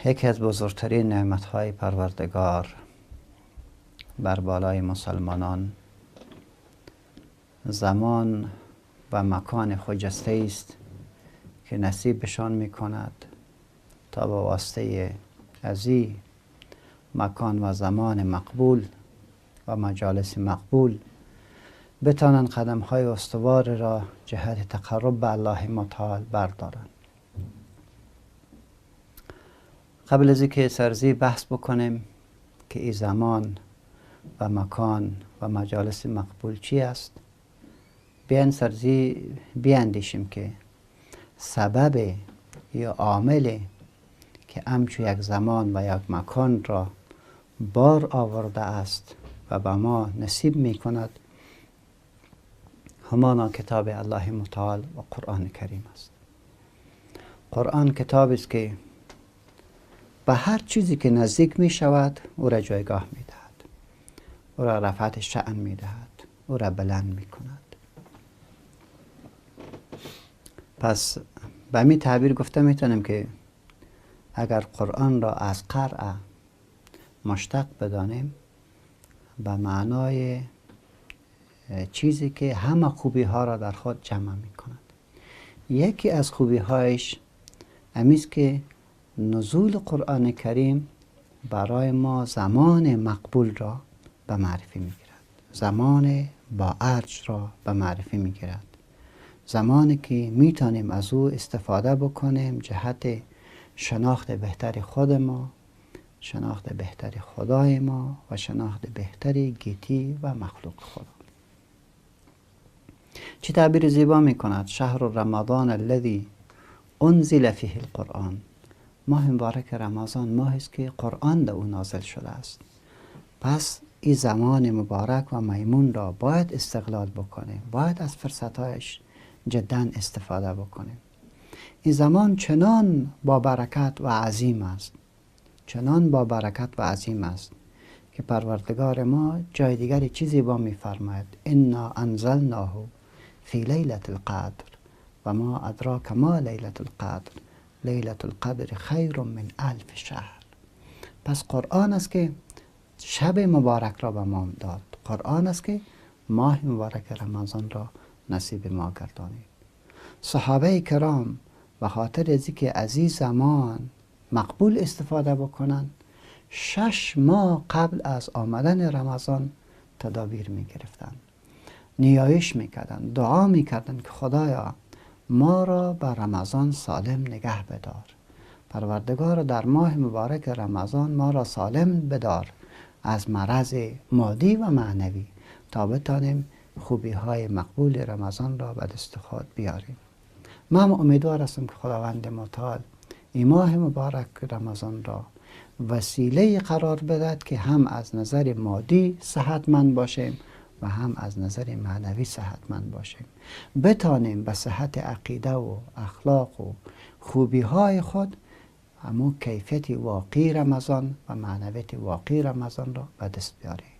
یکی از بزرگترین نعمتهای پروردگار بر بالای مسلمانان زمان و مکان خجسته است که نصیبشان می کند تا به واسطه ازی مکان و زمان مقبول و مجالس مقبول بتانند قدم‌های استوار را جهت تقرب به الله متعال بردارند. قبل از اینکه سرزی بحث بکنیم که این زمان و مکان و مجالس مقبول چی است، بیان سرزی بیاندیشیم که سبب یا عامل که همچو یک زمان و یک مکان را بار آورده است و به ما نصیب می کند همانا کتاب الله متعال و قرآن کریم است. قرآن کتاب است که به هر چیزی که نزدیک می شود او را جایگاه می دهد، او را رفعت شأن می دهد، او را بلند می کند. پس به می تعبیر گفته می تونیم که اگر قرآن را از قرأ مشتق بدانیم به معنای چیزی که همه خوبی ها را در خود جمع می کند. یکی از خوبی هایش امیست که نزول قرآن کریم برای ما زمان مقبول را به معرفی می گیرد، زمان با ارج را به معرفی می گیرد، زمانی که می توانیم از او استفاده بکنیم جهت شناخت بهتر خود ما، شناخت بهتر خدای ما و شناخت بهتر گیتی و مخلوق خدا. چه تعبیر زیبا می کند: شهر رمضان الذی انزل فیه القرآن. ماه مبارک رمضان ماهی است که قرآن در او نازل شده است. پس این زمان مبارک و میمون را باید استغلال بکنیم، باید از فرصتهایش جدا استفاده بکنیم. این زمان چنان با برکت و عظیم است، چنان با برکت و عظیم است که پروردگار ما جای دیگری چیزی با می فرماید: انا انزلناه فی لیلة القدر و ما ادراک ما لیلة القدر لیلة القدر خیر من الف شهر. پس قرآن است که شب مبارک را به ما داد، قرآن است که ماه مبارک رمضان را نصیب ما گردانید. صحابه کرام به خاطر از اینکه از این زمان مقبول استفاده بکنند 6 ماه قبل از آمدن رمضان تدابیر می گرفتند، نیایش می کردند، دعا می کردند که خدایا ما را به رمضان سالم نگه بدار، پروردگار در ماه مبارک رمضان ما را سالم بدار از مرض مادی و معنوی تا بتانیم خوبی های مقبول رمضان را به دست خود بیاریم. من امیدوار هستم که خداوند متعال این ماه مبارک رمضان را وسیله قرار بدهد که هم از نظر مادی صحتمند باشیم و هم از نظر معنوی صحتمند باشیم، بتانیم به صحت عقیده و اخلاق و خوبی های خود همون کیفیت واقعی رمضان و معنویت واقعی رمضان را به دست بیاریم.